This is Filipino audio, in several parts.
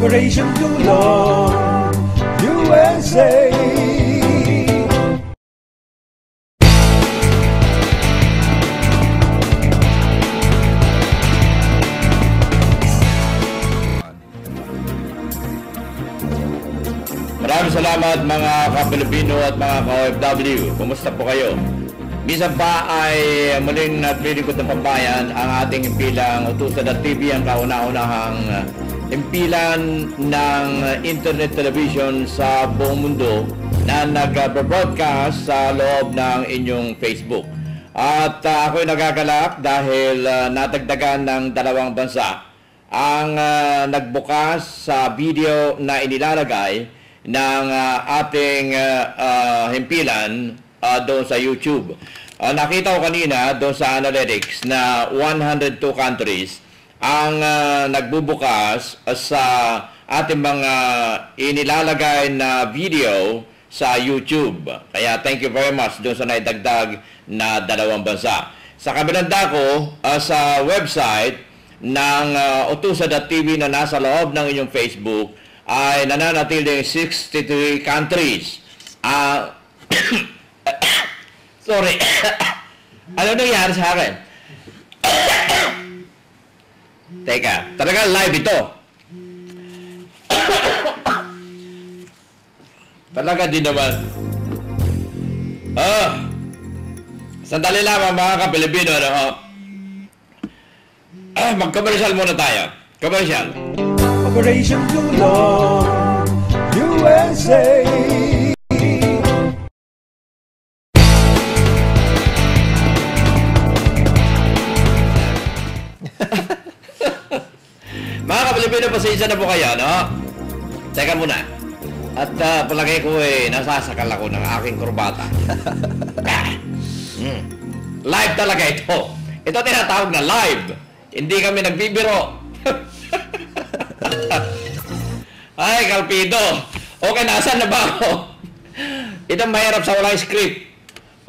Operation Tulong USA. Maraming salamat mga ka-Pilipino at mga ka-OFW. Kumusta po kayo? Minsan pa ay muling naglilingkod ng pambayan ang ating impilang Utusan.tv, ang kauna-unahang impilan ng internet television sa buong mundo na nag-broadcast sa loob ng inyong Facebook. At ako'y nagagalak dahil natagdagan ng 2 bansa ang nagbukas sa video na inilalagay ng ating himpilan doon sa YouTube. Nakita ko kanina doon sa analytics na 102 countries ang nagbubukas sa ating mga inilalagay na video sa YouTube. Kaya thank you very much doon sa naidagdag na 2 bansa. Sa kabilang dako, sa website ng Utusan.tv na nasa loob ng inyong Facebook ay nananatiling 63 countries. Sorry. Ano nangyari sa akin? Teka, talaga live ito. Talaga din naman. Sandali lamang mga ka-Pilipino. Mag-commercial muna tayo. Commercial. Operation Tulong USA. Mga ka-Pilipino, pasensya na po kayo, no? Teka muna. At palagay ko nasasakal ako ng aking kurbata. Live talaga ito. Ito tinatawag na live. Hindi kami nagbibiro. Ay, Kalpido. Okay, nasaan na ba ako? Ito mahirap sa walang script.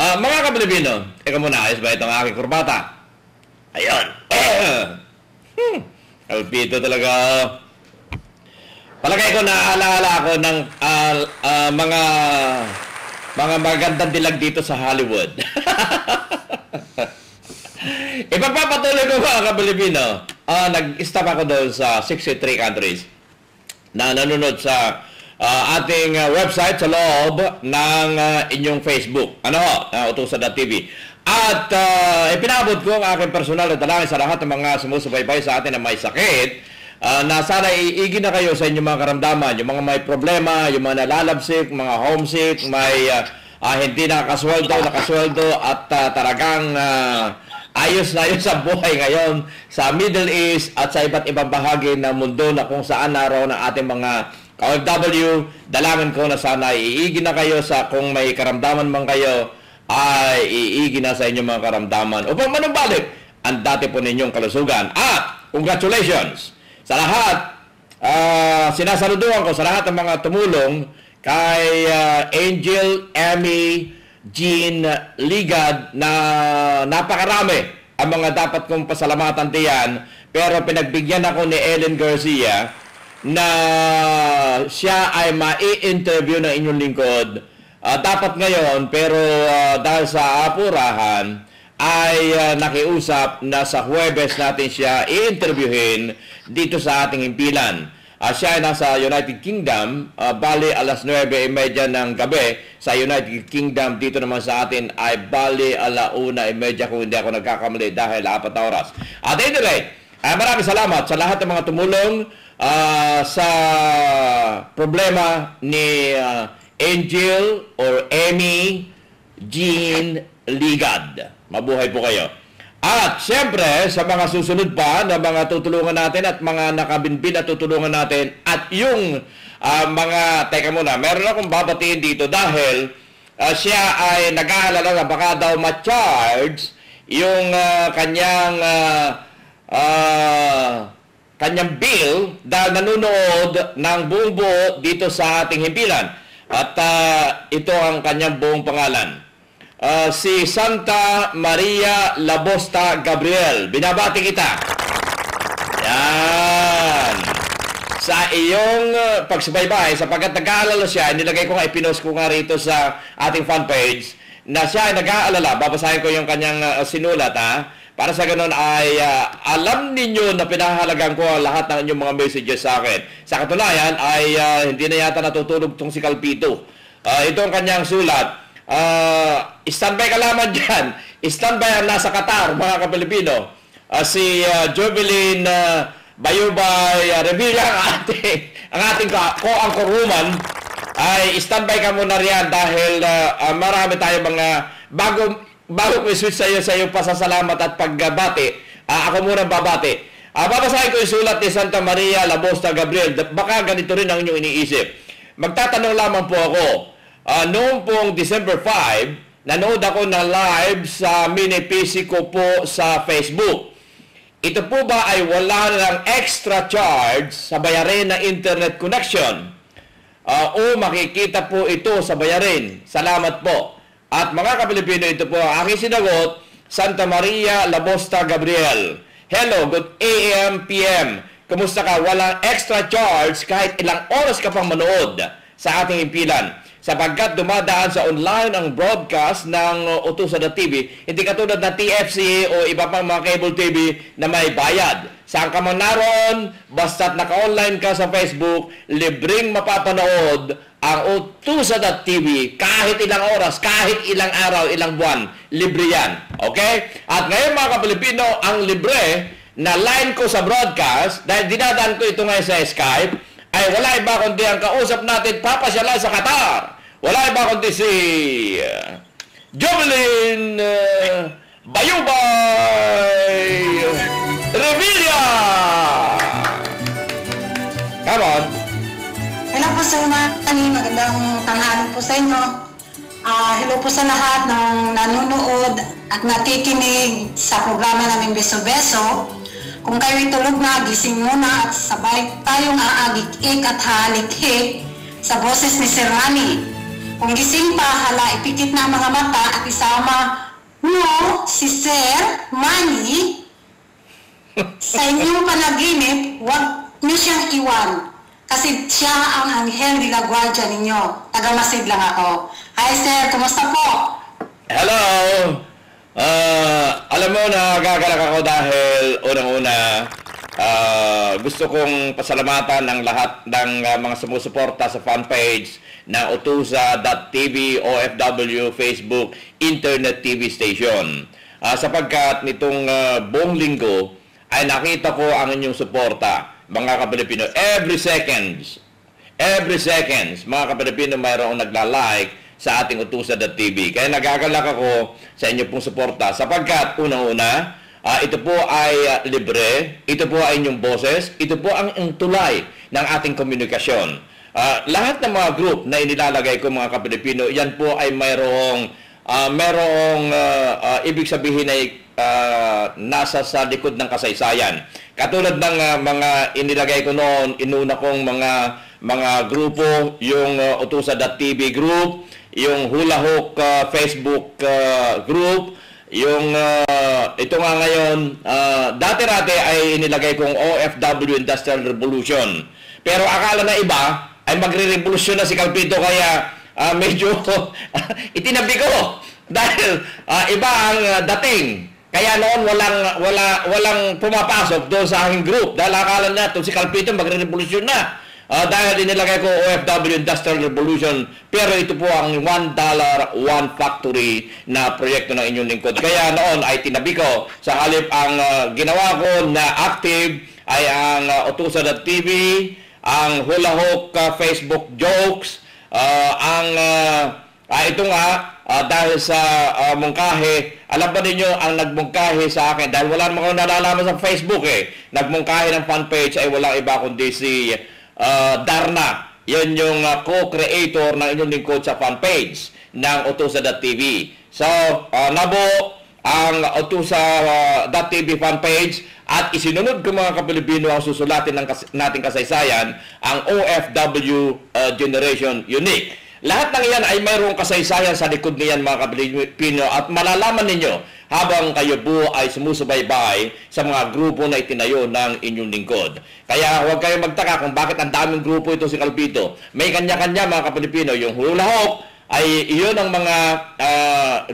Mga ka-Pilipino, teka muna, ayos ba itong aking kurbata? Ayun. Kalpido talaga. Palagay ko naaalala ako ng mga magandang dilag dito sa Hollywood. Ipagpapatuloy ko mga ka-Pilipino. Nag-stop ako doon sa 63 countries na nanonood sa ating website sa loob ng inyong Facebook. Utusan.tv. At ipinabot ko ang aking personal na dalangin sa lahat ng mga sumusubaybay sa atin na may sakit, na sana iigin na kayo sa inyong mga karamdaman, yung mga may problema, yung mga nalalabsik, mga homesick, may hindi nakasweldo at talagang ayos na yun sa buhay ngayon sa Middle East at sa iba't ibang bahagi ng mundo na kung saan naroon ang ating mga OFW. Dalangin ko na sana iigin na kayo sa kung may karamdaman man kayo ay iigin na sa inyong mga karamdaman upang manumbalik ang dati po ninyong kalusugan. At congratulations sa lahat. Sinasaluduhan ko sa lahat ng mga tumulong kay Angel, Emmy, Jean Ligad na napakarami ang mga dapat kong pasalamatan diyan, pero pinagbigyan ako ni Ellen Garcia na siya ay mai-interview ng inyong lingkod dapat ngayon, pero dahil sa apurahan ay nakiusap na sa Huwebes natin siya i-interviewin dito sa ating himpilan. Siya ay nasa United Kingdom, bali alas 9:30 ng gabi sa United Kingdom. Dito naman sa atin ay bali 1:30 kung hindi ako nagkakamali dahil 4 na oras. At anyway, maraming salamat sa lahat ng mga tumulong sa problema ni Angel or Emmy Jean Ligad. Mabuhay po kayo. At siyempre, sa mga susunod pa na mga tutulungan natin at mga nakabinbin na tutulungan natin at yung mga, teka muna, meron akong babatiin dito dahil siya ay nag-aalala na baka daw ma-charge yung kanyang bill dahil nanonood ng buong buo dito sa ating himpilan. At ito ang kanyang buong pangalan. Si Santa Maria Labosta Gabriel. Binabati kita. Yan. sa iyong pagsubaybay sapagkat nag-aalala siya, nilagay ko nga, ipinost ko nga rito sa ating fan page na siya ay nag-aalala. Babasahin ko yung kanyang sinulat ha. Para sa ganun ay alam ninyo na pinahalagan ko lahat ng inyong mga messages sa akin. Sa katunayan ay hindi na yata natutulog tong si Calpito. Ito ang kanyang sulat. Standby ka lamang dyan. Standby ang nasa Qatar, mga Kapilipino. Si Jovelyn Bayubay Revilla, ang ating ko-anchor woman, ay standby ka muna riyan dahil marami tayo mga bago ko i-switch sa iyo pasasalamat at pagbati. Ako muna babati. Babasahin ko yung sulat ni Santa Maria Labosta Gabriel. Baka ganito rin ang inyong iniisip. Magtatanong lamang po ako. Noong pong December 5, nanood ako na live sa mini PC ko po sa Facebook. Ito po ba ay wala ng extra charge sa bayarin na internet connection? O makikita po ito sa bayarin? Salamat po. At mga Kapilipino, ito po ang aking sinagot, Santa Maria Labosta Gabriel. Hello, good AM, PM. Kumusta ka? Walang extra charge kahit ilang oras ka pang manood sa ating impilan. Sapagkat dumadaan sa online ang broadcast ng Utusan.tv, hindi katulad na TFC o iba pang mga cable TV na may bayad. Saan ka man naroon, basta't naka-online ka sa Facebook, libreng mapapanood ang Utusan.tv kahit ilang oras, kahit ilang araw, ilang buwan, libre yan. Okay? At ngayon mga Kapilipino, ang libre na line ko sa broadcast, dahil dinadaan ko ito ngayon sa Skype, ay wala iba kundi ang kausap natin, papasyalan sa Qatar. Wala iba kundi si Jovelyn Bayubay Revilla. Come on. Hello po sa mga magandang tanghali po sa inyo. Hello po sa lahat ng nanonood at nakikinig sa programa naming Beso-Beso. Kung kayo'y tulog na, gising muna at sabay tayong aagik-ik at halik-hik sa boses ni Sir Manny. Kung gising pa, hala, ipikit na ang mga mata at isama mo si Sir Manny sa inyong panaginip. Huwag niyo siyang iwan kasi siya ang anghel de la guardia ninyo. Taga-Masid lang ako. Hi Sir, kumusta po? Hello! Alam mo, nagagalak ako dahil unang-una gusto kong pasalamatan ng lahat ng mga sumusuporta sa fanpage na Utusa.tv, OFW, Facebook, Internet TV Station. Sapagkat nitong buong linggo ay nakita ko ang inyong suporta, mga Kapilipino. Every seconds, mga Kapilipino, mayroong nagla-like sa ating Utusa.tv. Kaya nagagalak ako sa inyo pong suporta sapagkat unang-una, ito po ay libre, ito po ay inyong boses, ito po ang tulay ng ating komunikasyon. Lahat ng mga group na inilalagay ko, mga Kapilipino, yan po ay mayroong ibig sabihin ay nasa sa likod ng kasaysayan. Katulad ng mga inilagay ko noon, inuna kong mga grupo, yung Utusa.tv group, yung Hula Hook Facebook group, yung ito nga ngayon, dati-dati ay inilagay kong OFW Industrial Revolution. Pero akala na iba ay magre-revolusyon na si Calpito, kaya medyo itinabi ko dahil iba ang dating. Kaya noon walang pumapasok doon sa aking group dahil akala na si Calpito magre-revolusyon na. Dahil inilagay ko OFW Industrial Revolution, pero ito po ang $1, one factory na proyekto ng inyong lingkod. Kaya noon ay tinabi ko, sa halip ang ginawa ko na active ay ang Utusa.tv, ang Hula Hook Facebook jokes, ito nga, dahil sa mungkahe, alam ba ninyo ang nagmungkahe sa akin, dahil wala naman akong nalalaman sa Facebook nagmungkahe ng fanpage ay walang iba kundi si Darna. Yan yung co-creator ng inyong lingkod sa fanpage ng Utusa.tv. So, nabo ang Utusa.tv fanpage at isinunod ko, mga Kapilipino, ang susulatin ng nating kasaysayan, ang OFW Generation Unique. Lahat ng iyan ay mayroong kasaysayan sa likod niyan, mga Kapilipino, at malalaman ninyo habang kayo po ay sumusubaybay sa mga grupo na itinayo ng inyong lingkod. Kaya huwag kayong magtaka kung bakit ang daming grupo ito si Kalpito. May kanya-kanya, mga Kapilipino. Yung hula hoop ay iyon ang mga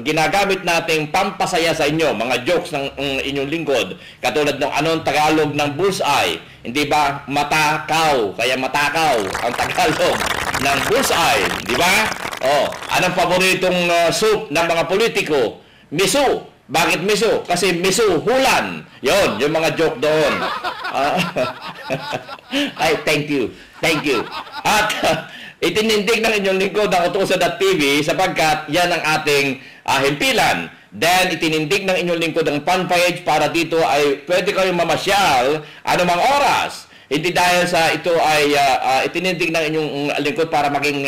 ginagamit nating pampasaya sa inyo, mga jokes ng inyong lingkod. Katulad ng anong Tagalog ng bullseye. Hindi ba matakaw? Kaya matakaw ang Tagalog ng bullseye. Di ba? Oh, anong paboritong soup ng mga politiko? Miso. Bakit miso? Kasi miso, hulan. Yon, yung mga joke doon. Ay, thank you. Thank you. At itinindig ng inyong lingkod ang Utusan.tv sapagkat yan ang ating himpilan. Then, itinindig ng inyong lingkod ang fan page para dito ay pwede kayong mamasyal anumang oras. Hindi dahil sa ito ay itinindig ng inyong lingkod para maging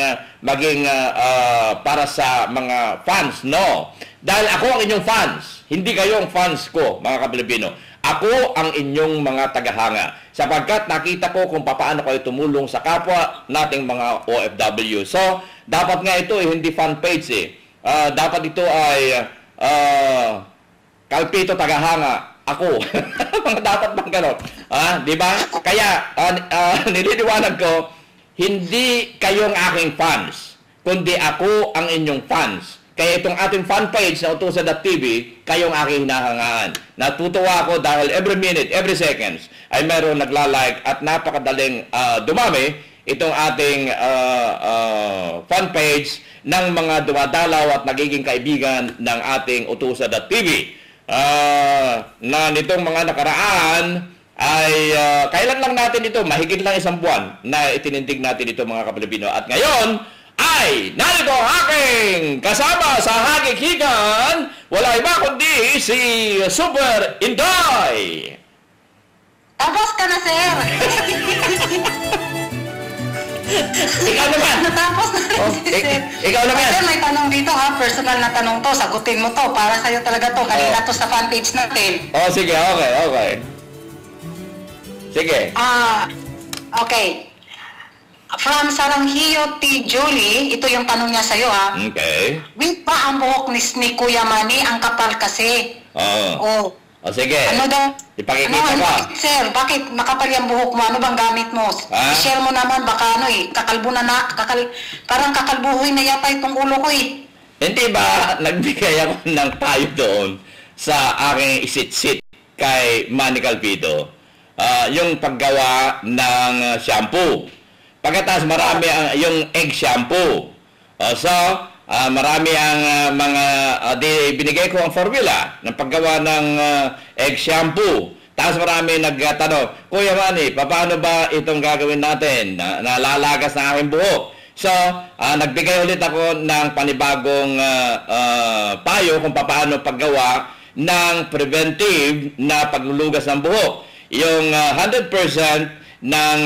para sa mga fans. No. Dahil ako ang inyong fans. Hindi kayo ang fans ko, mga Kapilipino. Ako ang inyong mga tagahanga. Sapagkat nakita ko kung paano kayo tumulong sa kapwa nating mga OFW. So, dapat nga ito hindi fan page eh. Dapat ito ay Kalpito tagahanga. Ako. Mga dapat bang gano'n? Di ba? Kaya, nililiwanag ko, hindi kayong aking fans, kundi ako ang inyong fans. Kaya itong ating fan page na Utusan.tv, kayong aking hinahangaan. Natutuwa ako dahil every minute, every seconds, ay mayroong nagla-like at napakadaling dumami itong ating fan page ng mga dumadalaw at nagiging kaibigan ng ating Utusan.tv. Na nitong mga nakaraan ay kailan lang natin ito, mahigit lang isang buwan na itinindig natin ito, mga Kapilipino. At ngayon ay narito ang aking kasama sa hakikikan, wala iba kundi si Super Inday. Tapos ka na, sir. Ikaw naman. Natapos na rin, sir. Ikaw naman. Sir, may tanong dito ha, personal na tanong to, sagutin mo to, para sa'yo talaga to, kanina to sa fanpage natin. Sige, okay. Sige. Okay. From Saranghiyo T. Julie, ito yung tanong niya sa'yo ha. Okay. Wait pa ang buhok ni Kuya Manny, ang kapal kasi. Oo. Sige. Ano daw? Ipakikita ka. Sir, bakit makapal yung buhok mo? Ano bang gamit mo? I-share mo naman, baka kakalbo na, parang kakalbuhin na yata itong ulo ko eh. Hindi ba nagbigay ako ng payo doon sa aking isit-sit kay Manny Kalpito? Yung paggawa ng shampoo. Pagkatapos marami yung egg shampoo. Marami ang binigay ko ang formula ng paggawa ng egg shampoo. Tapos marami nagtanong, Kuya Manny, paano ba itong gagawin natin? Nalalagas na aking buhok. So, nagbigay ulit ako ng panibagong payo kung paano paggawa ng preventive na paglulugas ng buhok. Yung 100% ng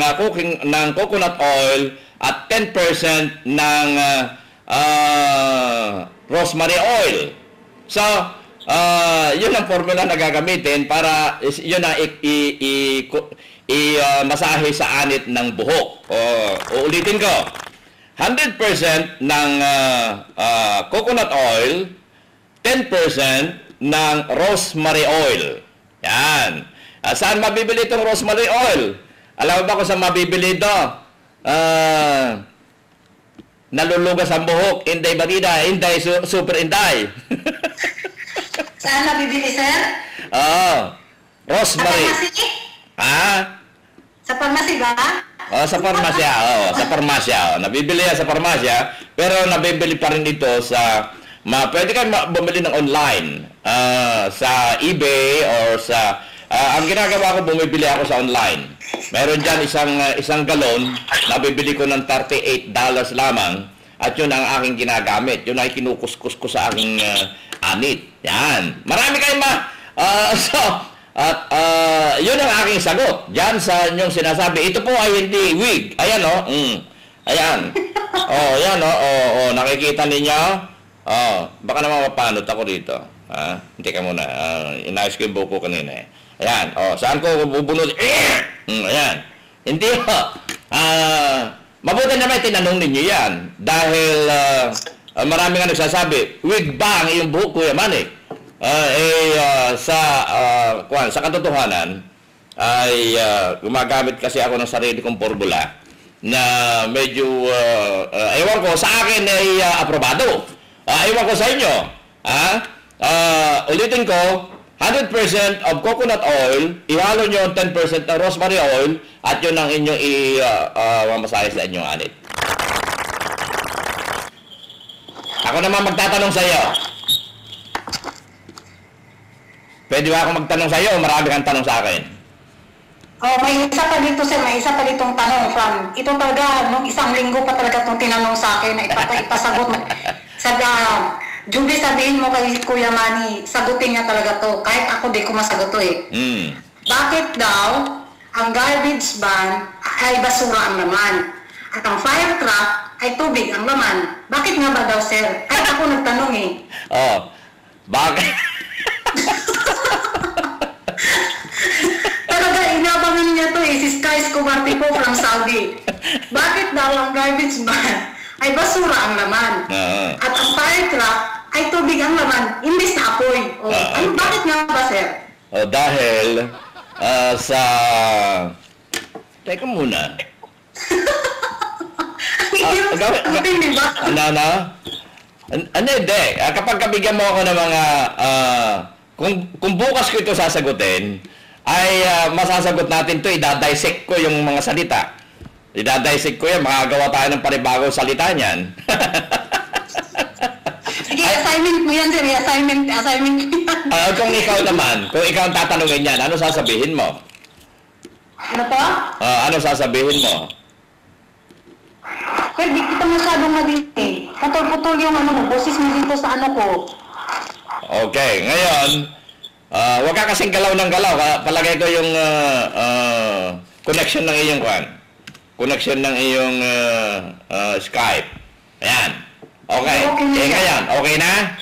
coconut oil at 10% ng rosemary oil. So, yun ang formula na gagamitin para yun na masahe sa anit ng buhok. Uulitin ko. 100% ng coconut oil, 10% ng rosemary oil. Yan. Saan mabibili itong rosemary oil? Alam mo ba kung saan mabibili ito? Nalulugas ang buhok. Inday Batida. Inday Super Inday. Saan nabibili, sir? Rosemary. Sa pharmacy? Sa pharmacy ba? Sa pharmacy. Sa pharmacy. Nabibili yan sa pharmacy. Pero nabibili pa rin ito sa... pwede kayo bumili ng online. Sa eBay or sa... ang ginagawa ko, bumibili ako sa online. Meron dyan isang galon, nabibili ko ng $38 lamang, at yun ang aking ginagamit. Yun ay kinukuskus ko sa aking anit. Yan. Marami kayong yun ang aking sagot. Diyan sa inyong sinasabi. Ito po ay hindi wig. Ayan Ayan. Yan nakikita ninyo? Baka naman mapanot ako dito. Hindi ka muna. Inayos ko yung buko kanina eh. Ayan. Saan ko bubunod? Ayan. Hindi mabuti naman tinanong ninyo yan. Dahil marami nga nagsasabi, wig ba ang iyong buhok, Kuya Manny? Sa katotohanan, ay gumagamit kasi ako ng sarili kong formula na medyo, ewan ko, sa akin ay aprobado. Ewan ko sa inyo. Ulitin ko, 100% of coconut oil, ihalo nyo 10% ng rosemary oil, at yun ang inyong mamasahe sa inyong anit. Ako naman magtatanong sa iyo. Pwede ba ako magtanong sa iyo o marami kang tanong sa akin? Oh, may isa pa dito sir, may isa pa ditong tanong from, ito talaga, nung isang linggo pa talaga itong tinanong sa akin na ipasagot. Juby, sabihin mo kay Kuya Manny, sagutin niya talaga to. Kahit ako di ko masagot to eh. Bakit daw ang garbage van ay basura ang laman? At ang fire truck ay tubig ang laman. Bakit nga ba daw, sir? Kahit ako nagtanong eh. Oh, bakit? Talaga, inabangan niya to eh. Si Sky Escobar po from Saudi. Bakit daw ang garbage van ay basura ang laman? At ang fire truck ay tubig ang laman, imbis na apoy. Bakit nga ba, sir? Dahil Teka muna. Hindi ba? Hindi. Kapag kabigyan mo ako ng mga... kung bukas ko ito sasagutin, ay masasagot natin ito, idadissect ko yung mga salita. Idadissect ko yan, makagawa tayo ng panibagong salita niyan. Sige, assignment mo yan, sir. Assignment mo yan. Kung ikaw naman, kung ikaw ang tatanungin yan, ano sasabihin mo? Ano to? Ano sasabihin mo? Pero di kita masyadong madinig. Putol-putol yung boses mo dito sa ko. Okay, ngayon, huwag ka kasing galaw ng galaw. Palagay ko yung connection ng iyong connection ng iyong Skype. Ayan. Okay. Ngayon, okay na?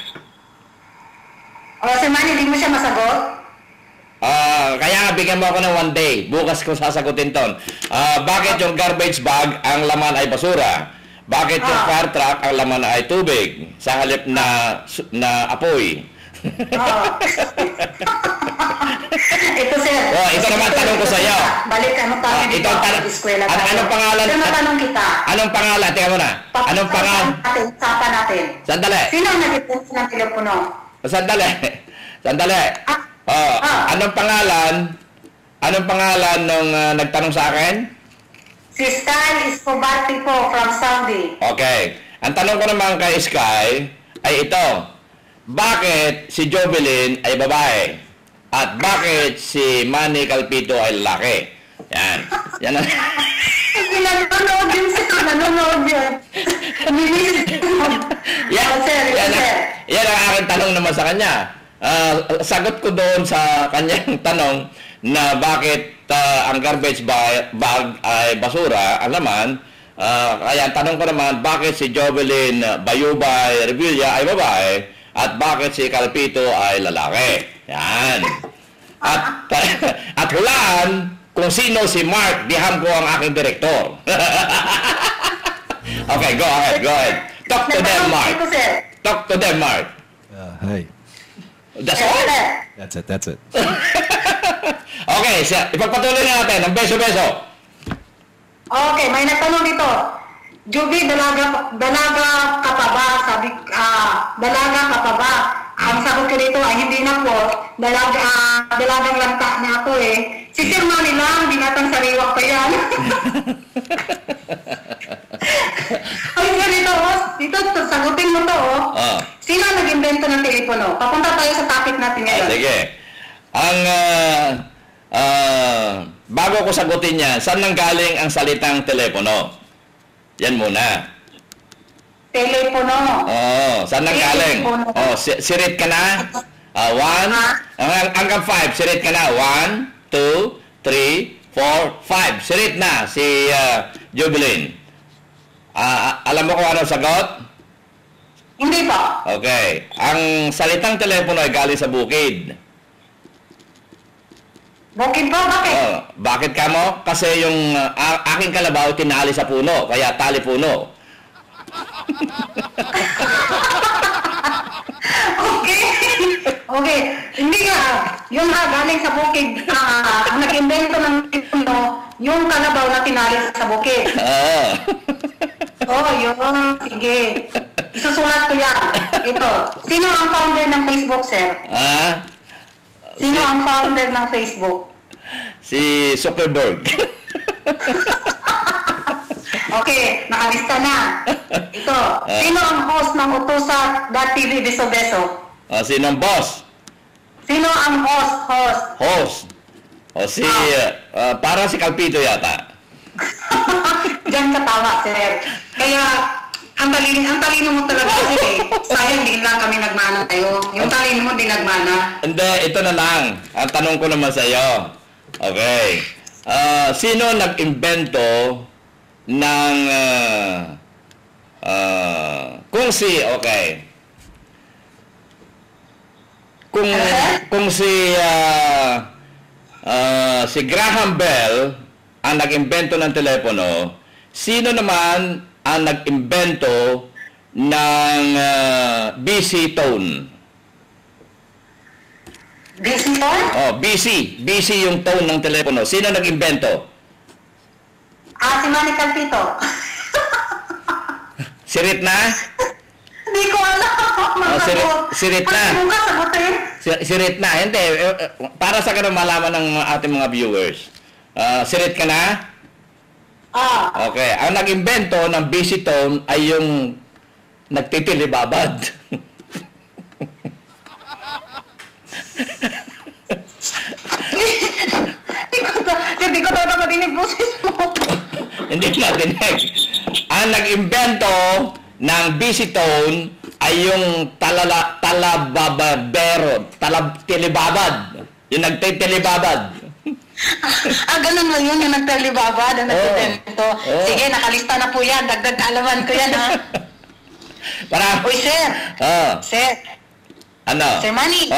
Sir Manny, di mo siya masagot? Kaya nga, bigyan mo ako ng 1 day. Bukas ko sasagutin ton. Bakit yung garbage bag, ang laman ay basura? Bakit yung fire truck, ang laman ay tubig? Sa halip na apoy. Ito, sir. Ito naman tanong ko sa iyo. Balik tayo dito sa eskwela. Anong pangalan? Ito natanong kita. Anong pangalan? Tingnan mo na. Anong pangalan? Usapan natin. Sandali. Sino ang nag-ipunta ng telepono? Sandali. Anong pangalan? Anong pangalan nung nagtanong sa akin? Si Sky Escobar po from Saudi. Okay. Ang tanong ko naman kay Sky ay ito. Bakit si Jovelyn ay babae? At bakit si Manny Calpito ay lalaki? Yan. Yan ang... Nanonood din siya. Nanonood yun. Yan ang aking tanong naman sa kanya. Sagot ko doon sa kanyang tanong na bakit ang garbage bag ay basura, ang laman. Kaya tanong ko naman, bakit si Jovelyn Bayubay Revilla ay babae at bakit si Calpito ay lalaki? Yan. At hulaan kung sino si Mark Dihamco ang aking direktor. Okay, go ahead. Talk to them, Mark. Talk to them, Mark. Hi. That's all? That's it. Okay, ipagpatuloy na natin ang beso-beso. Okay, may nagtanong dito. Juby, dalaga ka pa ba? Sabi, dalaga ka pa ba? Ang sagot ko dito ay hindi na po. Dalagang lanta na ako eh. Si Sir Manny lang, binatang sariwak pa yan. Ay, dito, sagutin mo to, Sino ang nag-invento ng telepono? Papunta tayo sa topic natin ngayon. Sige. Bago ko sagutin yan, saan nanggaling ang salitang telepono? Yan muna. Telepono. Saan nanggaling? Sirit ka na? 1, hanggang 5, sirit ka na. 1, 2, 3, 4, 5. Sirit na si Jovelyn. Alam mo kung ano sagot? Hindi pa. Okay. Ang salitang telepono ay galing sa bukid. Bukid po, bakit? Oh, bakit ka mo? Kasi yung aking kalabaw tinali sa puno, kaya tali puno. Okay. Okay. Hindi nga. Yung galing sa bukid, ang nag-invento ng puno, yung kalabaw na tinali sa bukid. Oo. Oh, yun. Sige. Isusulat ko yan. Ito. Sino ang founder ng Facebook, sir? Sino ang founder ng Facebook? Si Zuckerberg. Okay, nakalista na. Ito. Sino ang host ng Utusa.tv Beso-Beso? Sino ang boss? Sino ang host? Host. Parang si Calpito yata. Diyan ka tama, sir. Kaya, ang talino mo talaga kasi sayang din lang kami nagmana tayo. Yung talino mo din nagmana. Hindi, ito na lang. Ang tanong ko naman sa iyo. Okay. Sino nag-imbento ng si Graham Bell ang nag-imbento ng telepono, sino naman ang nag-imbento ng BC tone? Busy tone? Oh, BC. BC yung tone ng telepono. Sino nag-imbento? Si Manny Calpito. Sirit na? Hindi ko alam. Sirit na. Paano ka sagutin? Sirit na. Hindi. Para sa ganun malaman ng ating mga viewers. Sirit ka na? Okay. Ang nag-imbento ng BC tone ay yung nagtitilibabad. Hindi ko talaga madinig boses mo. Hindi natinig. Ang nag-imbento ng BC tone ay yung tilibabad. Yung nagtitilibabad. Ganun mo yun, yung nagtalibabad, ang nagtitento. Sige, nakalista na po yan. Dagdag alaman ko yan, ha? Uy, sir. Sir. Ano? Sir Manny.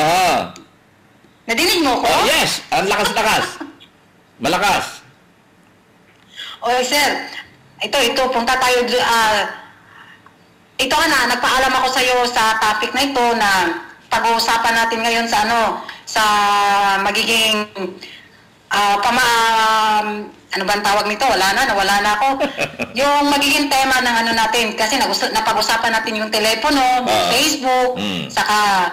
Nadinig mo ko? Oh, yes. Ang lakas-lakas. Malakas. Oy, sir. Ito, punta tayo, ito na, nagpaalam ako sa iyo sa topic na ito na pag-uusapan natin ngayon sa sa magiging, ano ba ang tawag nito? Nawala na ako. Yung magiging tema ng natin, kasi napag-usapan natin yung telepono, Facebook, saka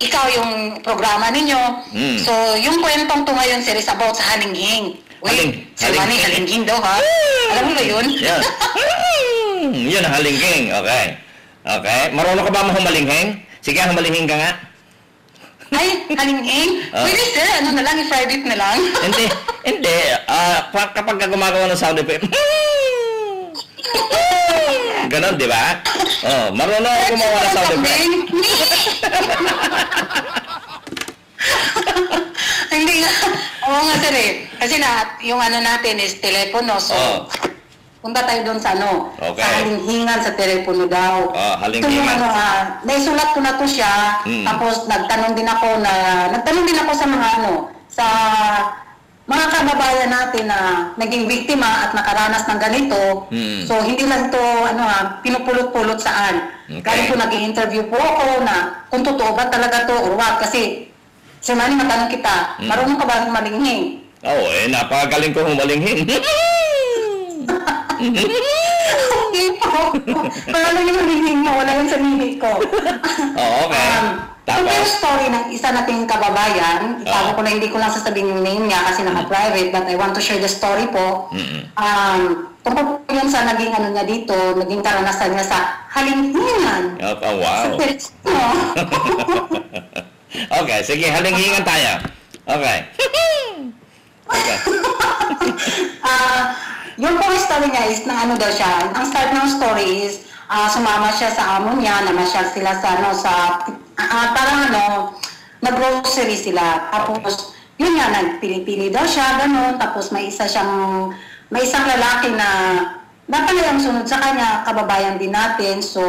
ikaw yung programa ninyo. So, yung kwentong to ngayon, sir, is about sa halinghing. Sir Manny, halinghing daw, ha? Alam mo ba yun? Yeah. Yun ang halinghing. Okay. Okay. Marunong ka ba humalinghing? Sige, humalinghing ka nga. Ay, halinghing? Pwede, sir. Na lang, i-private na lang. Hindi. Kapag gumagawa ng sound effect, ganon, di ba? Marunong ako gumawa ng sound effect. Hindi nga. Oo nga, sir, eh. Kasi yung natin is telepono. So, punta tayo doon sa Okay. sa halinghingan sa telepono daw. Halinghingan. Ito yung naisulat ko na to siya. Tapos nagtanong din ako sa mga sa mga kababayan natin na naging biktima at nakaranas ng ganito. So, hindi lang ito, pinupulot-pulot saan. Okay. Galing po nag-i-interview po ako na kung totoo ba talaga to or what. Kasi, Sir Manny, matanong kita, marunong ka ba humalinghing? Napakagaling ko humalinghing. Hindi po. Paano yung humalinghing mo? Wala yung sa mimik ko. Okay. Ito yung story ng isa nating kababayan. Itago ko na, hindi ko lang sasabihin yung name niya kasi naka-private, but I want to share the story po. Tungkol po yun sa naging niya dito, naging karanasan niya sa halinghingan. Wow. Okay, sige, halinghingan tayo. Okay. Okay. Yung pong story niya is na daw siya. Ang start ng story is sumama siya sa amo niya, namasyal sila parang nag-grocery sila. Tapos, yun nga, nagpili-pili daw siya, gano'n. Tapos may isang lalaki na napalayang sunod sa kanya, kababayan din natin. So,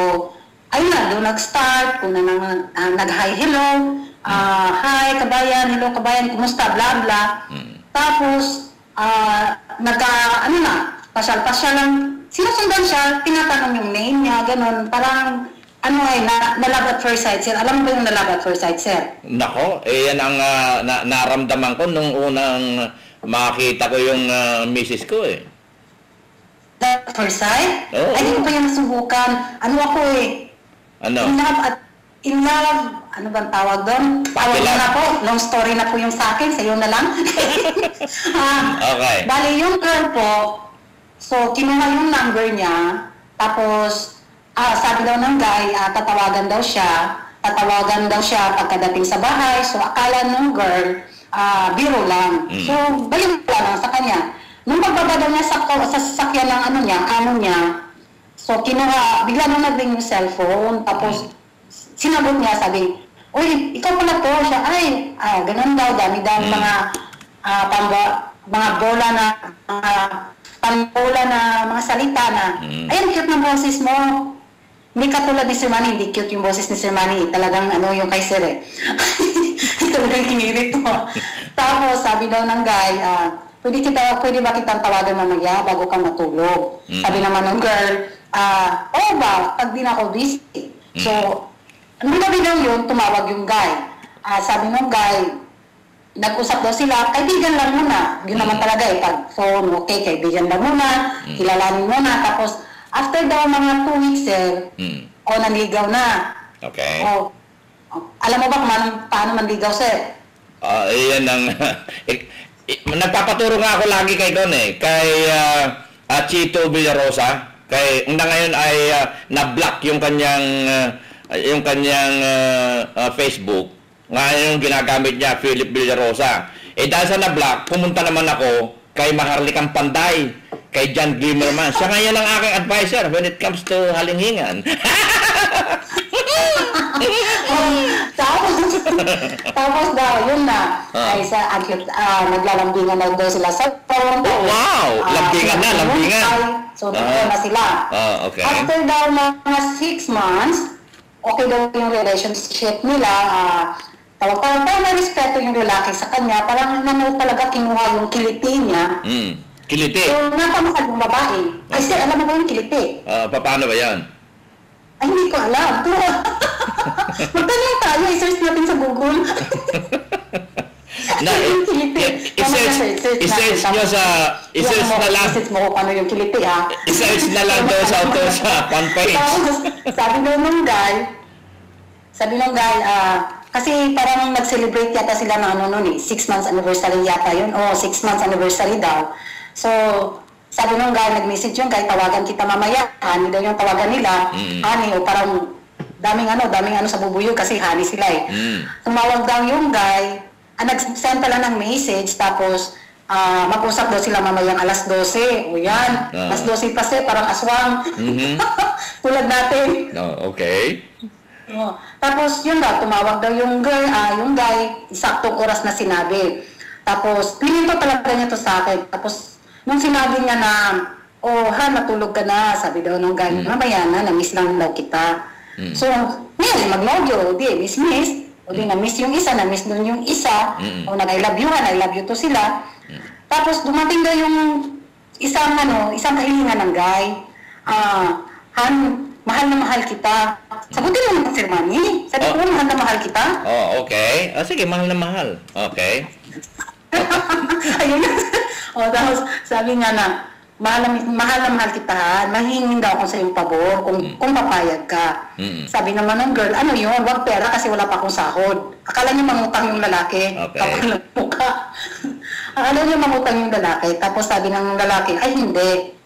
ayun na, doon nag-start, kung nag-hi, hello, hi, kabayan, hello, kabayan, kumusta, bla, bla. Tapos, ano na, pasyal-pasyal lang. Sinusundan siya, tinatanong yung name niya, ganun. Parang, na love at first sight, sir. Alam mo ba yung na love at first sight, sir? Nako, yan ang naramdaman ko nung unang makita ko yung misis ko eh. Love at first sight? Oo. Ay, hindi ko pa yung nasubukan. Ano ako eh? Ano? In love, ano bang tawag doon? Tawag Love. na po, long story na po yung sa akin, sa'yo na lang. Okay. Bali, yung girl po, so kinuha yung number niya, tapos sabi daw ng guy, tatawagan daw siya pagkadating sa bahay, so akala ng girl, biro lang. So, baliwala lang sa kanya. Nung pagbaba daw niya sa sasakyan ng amo niya, so kinuha, bigla nung nag-ring yung cellphone, tapos sinagot niya, sabi, uy, ikaw pala to, siya, ay, ganun daw, dami daw mga bola na, pambola na mga salita na, ayun, cute ng boses mo. Hindi katulad ni Sir Manny, hindi cute yung boses ni Sir Manny, talagang yung kay Sir eh. Talagang kinirit mo. Tapos, sabi daw ng guy, pwede ba kitang tawagan mamaya bago ka matulog? Sabi naman ng girl, oo ba, pag di na ako busy. So, nung gabi daw yun, tumawag yung guy. Sabi ng guy, nag-usap daw sila, kaibigan lang muna. Yun naman talaga eh, pag phone, okay, kaibigan lang muna, kilalanin muna. Tapos, after daw mga 2 weeks, sir, naligaw na. Okay. Alam mo ba kung paano manligaw, sir? Iyan ang... nagpapaturo nga ako lagi kay Don eh, kay Chito Villarosa. Ngayon ay na-block yung kanyang Facebook. Ngayon yung ginagamit niya, Philip Villarosa. Dahil sa na-block, pumunta naman ako kay Maharlikang Panday, kay John Glimmerman. Siya ngayon ang aking advisor when it comes to halinghingan. Tapos daw, yun na. Ay, naglalambingan na daw sila sa phone. Oh, wow! Lambingan na, lambingan. So, dito na sila. Okay. After daw mga 6 months, okay daw yung relationship nila. Parang na-respeto yung lalaki sa kanya. Parang talaga kinuha yung kiliti niya. Kiliti? So, napamahal yung babae. Ay, sir, alam mo ba yung kiliti? Paano ba yan? Ay, hindi ko alam. Magtanong tayo, i-search natin sa Google. I-search nyo sa... I-search na lang. I-search mo kung ano yung kiliti, ha? I-search na lang daw sa fanpage. Sabi nung guy, kasi parang nag-celebrate yata sila ng 6 months anniversary yata yun. 6 months anniversary daw. So, sabi nung guy, nag-message yung guy, tawagan kita mamaya. Hani daw yung tawagan nila. Hani, parang daming sa bubuyog kasi hani sila eh. Tumawag daw yung guy, nag-send pala ng message, tapos mag-usap daw sila mamayang alas 12. O yan, alas 12 pa siya, parang aswang. Tulad natin. Okay. Tapos yun daw, tumawag daw yung guy, saktong oras na sinabi. Tapos, pininto talaga niya to sa akin. Tapos, nung sinabi niya na, matulog ka na, sabi daw nung guy, mamaya na, na-miss lang daw kita. So, ngayon, mag-logyo, miss. O di na-miss yung isa, na-miss dun yung isa. O nag-I love you to sila. Tapos, dumating daw yung isang kahilingan ng guy. Mahal na mahal kita. Sagutin mo naman, Sir Manny. Sabi ko, mahal na mahal kita. Okay. Sige, mahal na mahal. Okay. Ayun. Tapos sabi nga na, mahal na mahal kita, mahingin daw ako sa iyong pabor kung papayag ka. Sabi naman ng girl, ano yun, wag pera kasi wala pa akong sahod. Akala niya mangutang yung lalaki. Okay. Kapag nagpuka. Akala niya mangutang yung lalaki. Tapos sabi ng lalaki, ay hindi.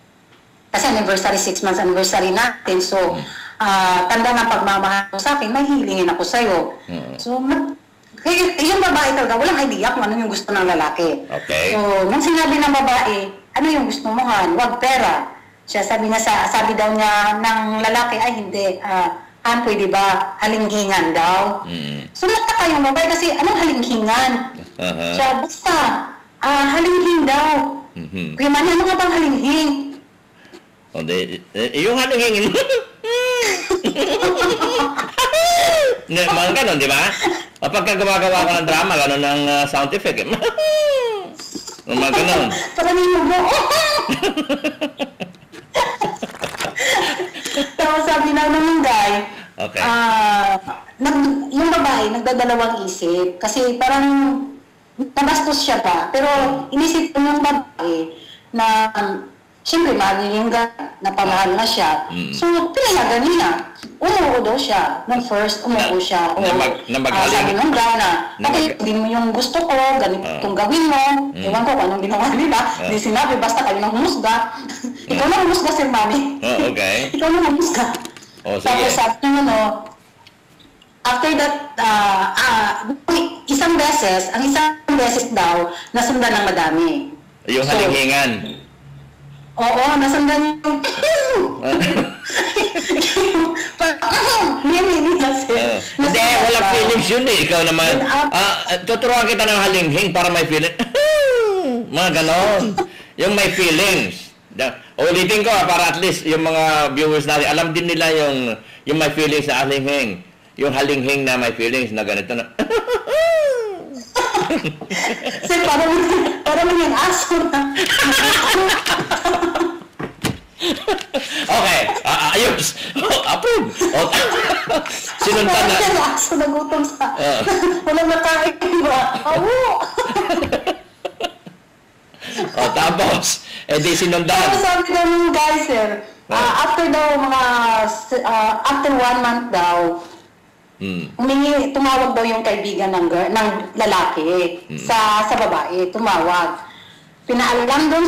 Kasi 6 months anniversary natin. So, tanda ng pagmamahal mo sa akin, mahihilingin ako sa'yo. So, yung babae talaga, walang idea kung ano yung gusto ng lalaki. Okay. So, nung sinabi ng babae, ano yung gusto mo, Han? Wag pera. Sabi daw niya ng lalaki, ay hindi, Han, pwede ba halinghingan daw? So, nagtaka yung babae kasi, anong halinghingan? Siya, basta, halinghing daw. Kuya Manny, ano nga bang halinghing? Yung halinghin. Mga ganon, di ba? Kapag gumagawa ko ng drama, ganon ng sound effect. Mga ganon. Parang yung mo. Tapos sabi na ng guy, Okay. yung babae nagdadalawang isip kasi parang nabastos siya pa. Pero inisip ko yung babae na siyempre mahal niya yung guy, napamahal na siya. So pinayagan niya. Umuo daw siya. Nung first, umuo siya. Sabi nung guy na, okay, hindi mo yung gusto ko, ganito itong gawin mo. Ewan ko kung anong ginawa nila. Hindi sinabi, basta kayo nang humusga. Ikaw na humusga, Sir Mami. Okay. Ikaw na humusga. Sige. Tapos sabi niya, after that, isang beses daw, nasundan ng madami. Yung halinghingan. Oo, nasundan yung... Hindi, walang feelings yun eh. Ikaw naman. Tuturuan kita ng halinghing para may feeling. Mga ganon. Yung may feelings. Ulitin ko para at least yung mga viewers natin, alam din nila yung may feelings na halinghing. Yung halinghing na may feelings na ganito na. Sir, parang yung aso na. Okay, ayos. Approve. Sinundan na. Parang yung aso na gutom sa... Walang nakain, diba? Awo! Tapos, di sinundan. Tapos sabi daw ng guy, sir, after 1 month daw, tumawag daw yung kaibigan ng lalaki sa babae, tumawag. Pinaalam doon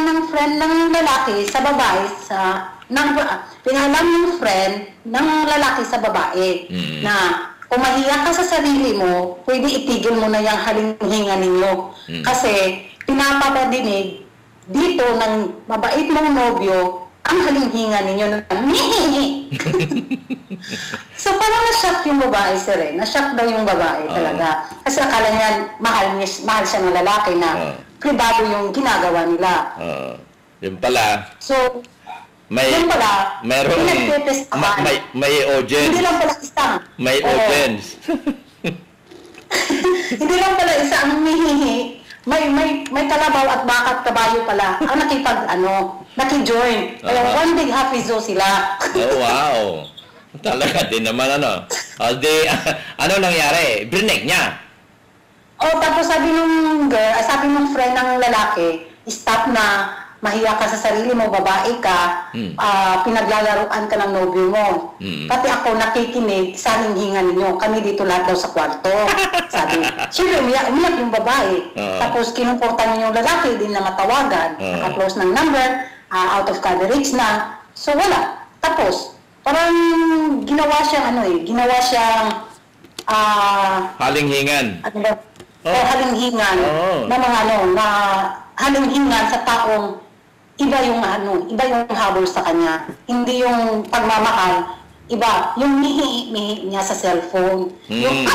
ng friend ng lalaki sa babae, pinaalam yung friend ng lalaki sa babae na kung mahiya ka sa sarili mo, pwede itigil mo na yung halinghinga ninyo. Kasi pinapapadinig dito ng mabait mong nobyo ang halinghinga ninyo na So parang na-shock yung babae, sir eh. Na-shock daw yung babae talaga. Kasi akala niya mahal siya ng lalaki na privado yung ginagawa nila. Yun pala. So, Yun pala, may audience. Hindi lang pala isang. May audience. Hindi lang pala isa ang humihihi. May kalabaw at bakat kabayo pala ang naki-join. Kaya one big happy zoo sila. Oh, wow. Talaga din naman ano nangyari? Brinig niya. Tapos sabi nung friend ng lalaki, stop na, mahiya ka sa sarili mo, babae ka, pinaglalaruan ka ng nobyo mo. Pati ako nakikinig sa hinghingan ninyo, kami dito lahat daw sa kwarto. Sabi, siyempre umiyak yung babae. Tapos kinumportan niyo yung lalaki, din na matawagan, naka-close ng number, out of coverage na. So wala. Tapos, parang ginawa siyang halinghingan. Halinghingan na halinghingan sa taong iba yung habol sa kanya. Hindi yung pagmamahal, iba yung mihi niya sa cellphone. Yung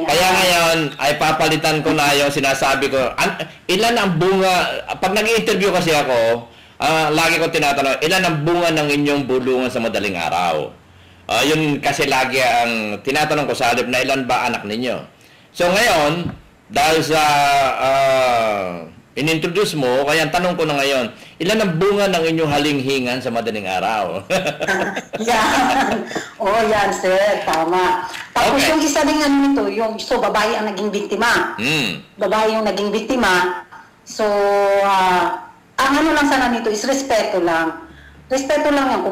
Kaya ngayon ay papalitan ko na yung sinasabi ko. Ilan ang bunga, pag nag-i-interview kasi ako, lagi ko tinatanong, ilan ang bunga ng inyong bulungan sa madaling araw? Yun kasi lagi ang tinatanong ko sa halip na ilan ba anak ninyo? So ngayon, dahil sa in-introduce mo, kaya ang tanong ko na ngayon, ilan ang bunga ng inyong halinghingan sa madaling araw? Yan. Yan sir, tama. Tapos yung isa din nito, babae ang naging biktima. Babae yung naging biktima. So, ang lang sana nito is respeto lang. Respeto lang yan.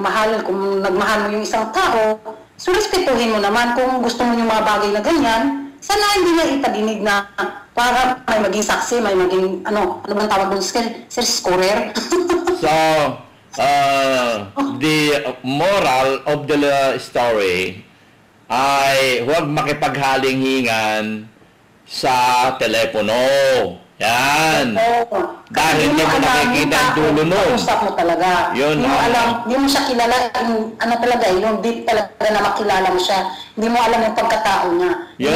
Kung nagmahal mo yung isang tao, so respetuhin mo naman kung gusto mo yung mga bagay na ganyan. Sana hindi niya itadinig na para may maging saksi, may maging, ano bang tawag doon, sir, scorer? So, the moral of the story ay huwag makipaghalinghingan sa telepono. Yan. Dahil hindi mo nakikita ang dulo nun. Kausap mo talaga. Yun, hindi mo siya kilala, yung deep talaga na makilala mo siya. Hindi mo alam yung pagkatao niya. Yun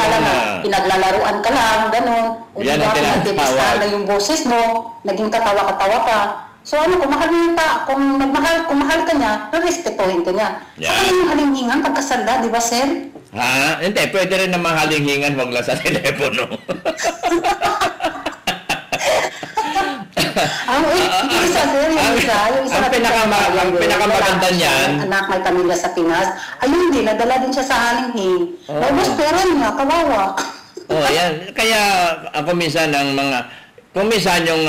Pinaglalaruan ka lang, gano'n. Yan ang tinatawag. Na yung boses mo, naging katawa-katawa ka. So kung mahal mo yung kung mahal ka niya, respetuhin ka niya. Yeah. Saka yung halinghingan, pagkasalda, di ba, sir? Ha? Hindi, pwede rin naman halinghingan, wag lang sa telepono. Ang isa, sir, yung isa ang pinakamaganda niyan, anak may pamilya sa Pinas, ayun din, nadala din siya sa halinghing. Naubos pera niya, kawawa. oh, yan. Kaya ako minsan kung minsan yung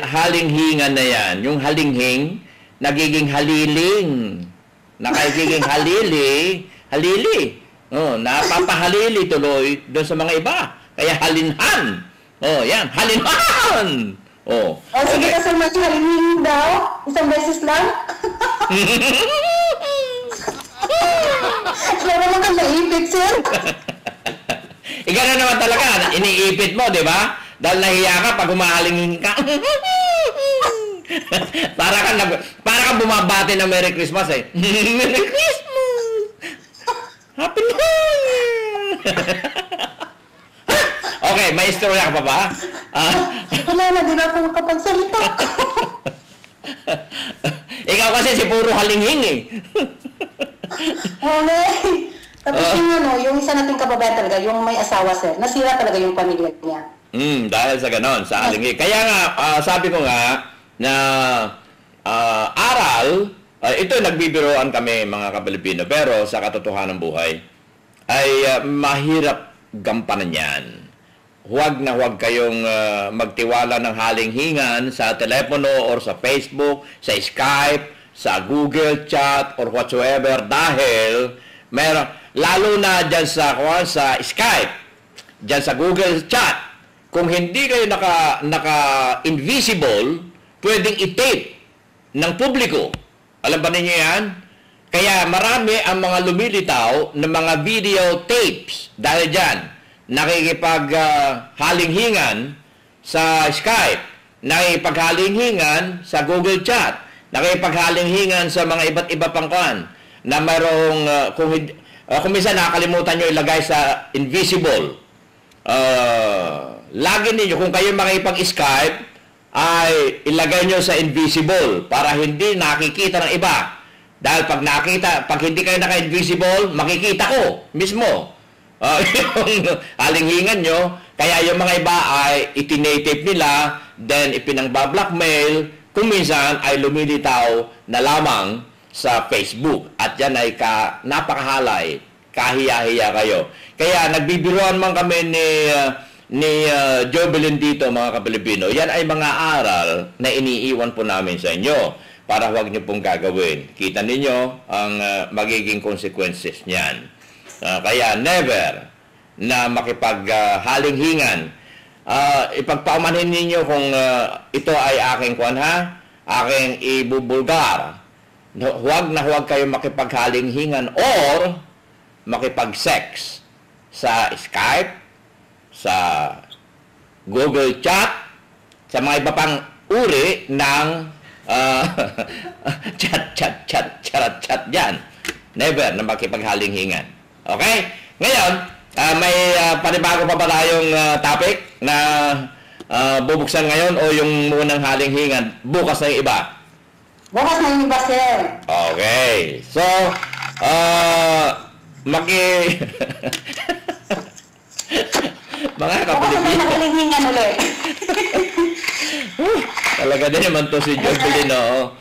halinghingan na yan, yung halinghing, nagiging haliling. Nakagiging halili. Oh, napapahalili tuloy doon sa mga iba. Kaya halinhan. Oh, yan, halinhan. Oh. Sige ka, sir, halinghing daw. Isang beses lang. Wala naman kang naipit, sir. Ikaw na naman talaga, iniipit mo, di ba? Dahil nahiya ka pag humahalingin ka. para kang bumabati ng Merry Christmas eh. Merry Christmas! Happy New Year! Okay, may istorya ka pa ba? Wala na, di na ako makapagsalita. Ikaw kasi si puro halinghing eh. Okay. Tapos yung isa nating kababayan talaga, yung may asawa, sir, nasira talaga yung pamilya niya. Dahil sa ganon, sa halinghing. Kaya nga, sabi ko nga, na aral, ito nagbibiroan kami mga kapilipino, pero sa katotohanan ng buhay, ay mahirap gampanan yan. Huwag na huwag kayong magtiwala ng halinghingan sa telepono or sa Facebook, sa Skype, sa Google Chat or whatsoever dahil lalo na dyan sa Skype, dyan sa Google Chat, kung hindi kayo naka-invisible, pwedeng i-tape ng publiko. Alam ba ninyo yan? Kaya marami ang mga lumilitaw ng mga video tapes dahil dyan. Nakikipag-halinghingan sa Skype, nakikipag-halinghingan sa Google Chat, nakikipag-halinghingan sa mga iba't iba pang kan na mayroong, kung minsan nakakalimutan nyo ilagay sa invisible. Lagi ninyo, kung kayo makipag-Skype, ay ilagay nyo sa invisible para hindi nakikita ng iba. Dahil pag hindi kayo naka-invisible, makikita ko mismo. Yung halinghingan nyo, kaya yung mga iba ay itinatape nila, then ipinangbablockmail, kung minsan ay lumilitaw na lamang sa Facebook. At yan ay napakahalay, kahiya-hiya kayo. Kaya nagbibiruan man kami ni Jobelin dito, mga kapilipino. Yan ay mga aral na iniiwan po namin sa inyo para huwag nyo pong gagawin. Kita ninyo ang magiging consequences niyan. Kaya never na makipaghalinghingan. Ipagpaumanhin ninyo kung ito ay aking aking ibubulgar. Huwag na huwag kayo makipaghalinghingan or makipag-sex sa Skype, sa Google Chat, sa mga iba pang uri ng chat dyan. Never na makipaghalinghingan. Okay? Ngayon, may panibago pa ba tayong topic na bubuksan ngayon o yung munang halinghingan? Bukas na yung iba? Bukas na yung iba, sir. Okay. So, mga kapilipino. Halinghingan ulit. Talaga din naman to si Jobelin, no?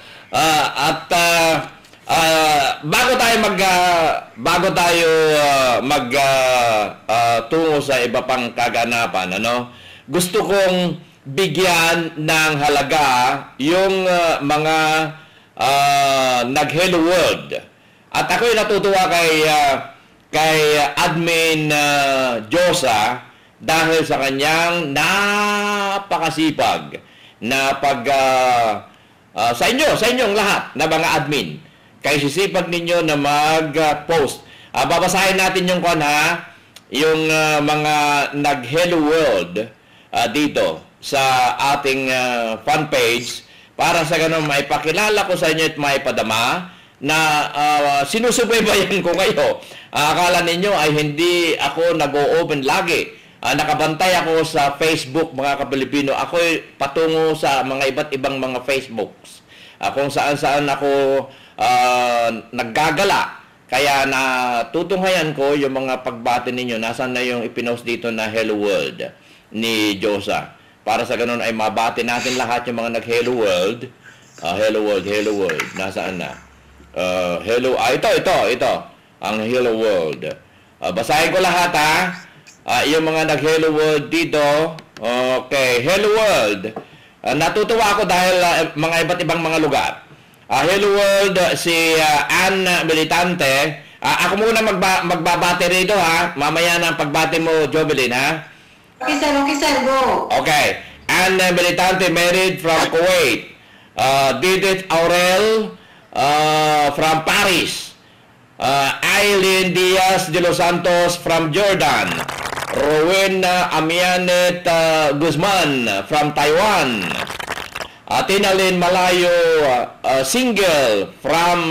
Bago tayo tungo sa iba pang kaganapan, ano? Gusto kong bigyan ng halaga yung mga nag-Hello World. At ako'y natutuwa kay Admin Josa dahil sa kanyang napakasipag na sa inyong lahat na mga admin. Kaya sisipag ninyo na mag-post. Babasahin natin yung yung mga nag-Hello World dito sa ating fan page para sa ganun maipakilala ko sa inyo at maipadama na sinusubaybayan ko kayo. Akala ninyo ay hindi ako nag-o-open lagi. Nakabantay ako sa Facebook, mga kapilipino. Ako'y patungo sa mga iba't ibang mga Facebooks. Kung saan-saan ako naggagala. Kaya natutunghayan ko yung mga pagbati ninyo. Nasaan na yung ipinost dito na Hello World ni Josa. Para sa ganun ay mabati natin lahat yung mga nag-Hello World. Hello World, Hello World. Nasaan na? Hello, ito. Ang Hello World. Basahin ko lahat ha. Yung mga nag-Hello World dito. Okay, Hello World. Natutuwa ako dahil mga iba't ibang mga lugar. Hello World, si Ann Militante. Ako muna magbabate rito ha. Mamaya na ang pagbate mo, Jovelyn ha. Okay sir, go. Okay. Ann Militante, married from Kuwait. Didit Aurel from Paris. Aileen Diaz de los Santos from Jordan. Rowena Amianet Guzman from Taiwan. Tinalin Malayo, single from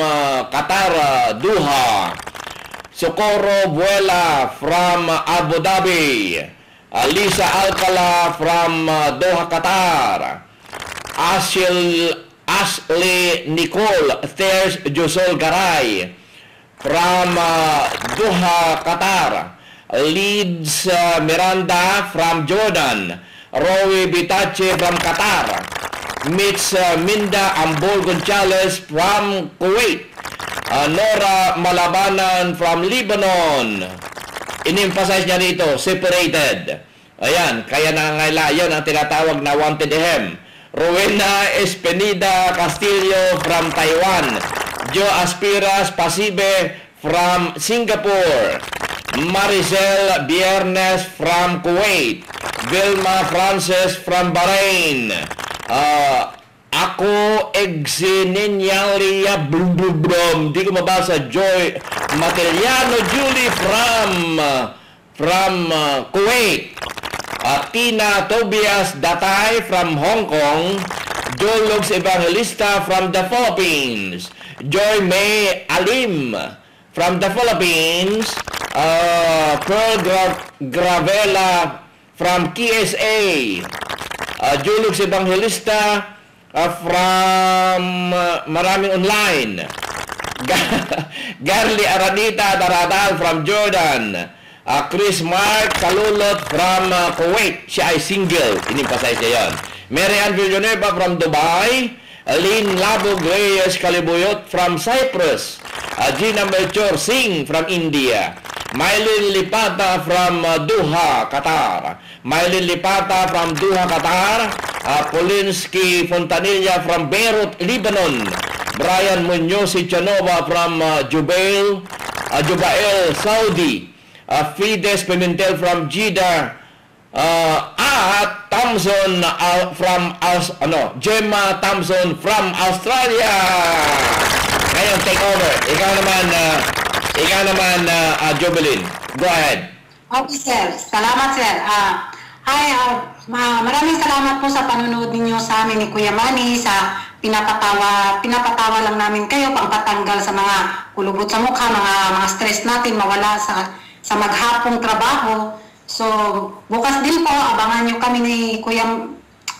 Qatar, Doha. Socorro Buela from Abu Dhabi. Lisa Alcala from Doha, Qatar. Ashley Nicole Thers Josol Garay from Doha, Qatar. Leeds Miranda from Jordan. Rowie Bitache from Qatar. Mitch Minda Ambol Gonzalez from Kuwait. Nora Malabanan from Lebanon. In-emphasize niya rito, separated. Ayan, kaya nangangailangan ang tinatawag na wanted hem. Rowena Espenida Castillo from Taiwan. Jo Aspiras Pasibe from Singapore. Maricel Biernes from Kuwait. Vilma Frances from Bahrain. Ako Exinenyalia Blum. Di ko mabasa. Joy Mateliano Julie from Kuwait. Tina Tobias Datay from Hong Kong. Jologs Evangelista from the Philippines. Joy May Alim from the Philippines. Pearl Gravela from KSA. Jologs Evangelista from maraming online. Garly Aranita Daradal from Jordan. Chris Mark Kalulot from Kuwait. Siya ay single. Inimpasize niya yun. Mary Ann Villanueva from Dubai. Lynn Labog Reyes Kalibuyot from Cyprus. Gina Melchor Singh from India. Mylene Lipata from Doha, Qatar. Mylene Lipata from Doha, Qatar. Polinsky Fontanilla from Beirut, Lebanon. Brian Munoz Chanova from Jubail, Saudi. Fides Pimentel from Jeddah. At Thompson from Gemma Thompson from Australia. Ngayon, take over. Ikaw naman, Jovelyn. Go ahead. Okay, sir. Salamat, sir. Maraming salamat po sa panonood ninyo sa amin ni Kuya Manny, sa pinapatawa lang namin kayo, pampatanggal sa mga kulubot sa mukha, mga stress natin, mawala sa maghapong trabaho. So, bukas din po, abangan nyo kami ni Kuya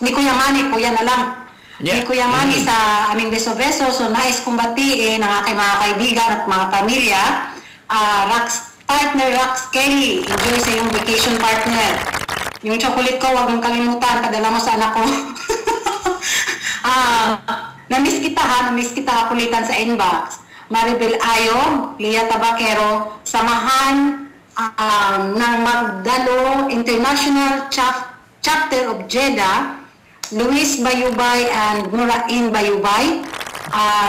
Manny, Kuya na lang. Yeah. Ni Kuya Manny sa aming beso-beso. So, nais kong batiin ang aking mga kaibigan at mga pamilya. Partner Rox Kelly, enjoy sa iyong vacation partner. Yung chocolate ko, huwag mong kalimutan, padala mo sa anak ko. Namiss kita kulitan sa inbox. Maribel Ayo, Lia Tabakero, samahan ng Magdalo International Chapter of Jeddah, Luis Bayubay and Nurain Bayubay.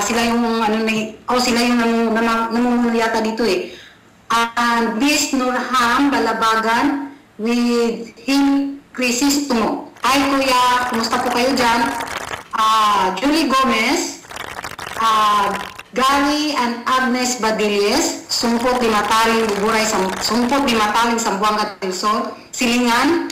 Sila yung namumuno yata dito eh. And Miss Nurham Balabagan with him Crisistumo. Hi Kuya, kumusta po kayo dyan? Julie Gomez, Gary and Agnes Badilles, Sumpot di Mataling Sambuanga del Sol, Silingan,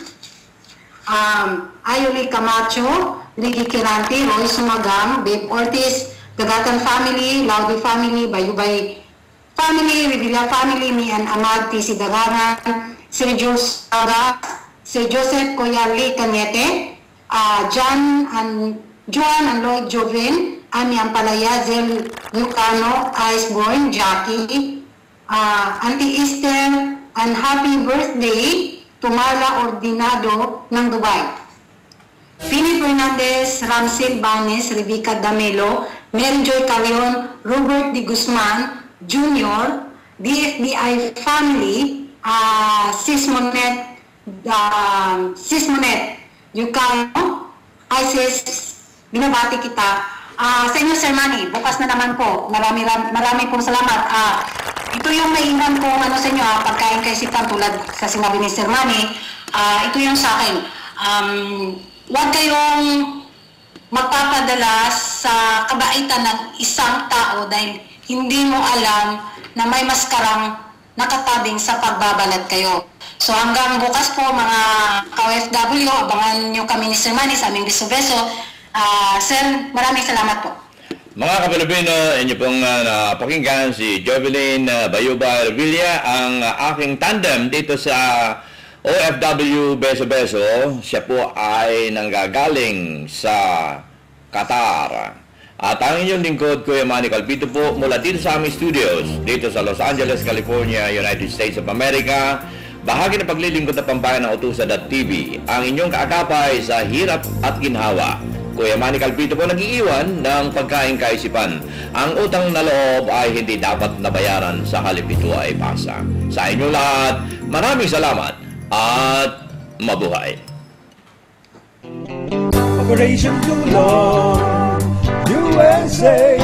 Ayoli Camacho, Ligi Kiranti, Roy Sumagam, Babe Ortiz, Gagatan family, Laudi family, Bayubay family, Revilla family, ni and Amad T.C. Dagaran, Sir Joseph Koyali Cañete, John and Lloyd Joven, Ami Ampalaya, Zel Lucano, Iceborn, Jackie, Auntie Esther, and happy birthday to Marla Ordinado ng Dubai. Pini Fernandez, Ramsel Banes, Rebecca Damelo, Mary Joy Calion, Robert D. Guzman Jr., DFBI family, Sis Monet, Yucano, Isis, binabati kita. Sa inyo, Sir Manny, bukas na naman po. Marami pong salamat. Ito yung naiwan ko sa inyo, pagkain kay Sipan tulad sa sinabi ni Sir Manny. Ito yung sa akin. Huwag kayong magpapadala sa kabaitan ng isang tao dahil hindi mo alam na may maskarang nakatabing sa pagbabalat kayo. So hanggang bukas po mga ka-OFW, abangan nyo kami ni Sir Manny sa aming beso-beso. Sir, maraming salamat po. Mga Kapilipino, inyo pong napakinggan si Jovelyn Bayuba Revilla, ang aking tandem dito sa OFW Beso-Beso. Siya po ay nanggagaling sa Qatar. At ang inyong lingkod, Kuya Manny Calpito po, mula dito sa aming studios, dito sa Los Angeles, California, United States of America, bahagi ng paglilingkod na pambayan ng Utusan.tv, ang inyong kaakapay sa hirap at ginhawa. Kuya Manny Calpito po nag-iiwan ng pagkain kaisipan. Ang utang na loob ay hindi dapat nabayaran, sa halip ito ay pasa. Sa inyong lahat, maraming salamat at mabuhay. Operation Tulong USA.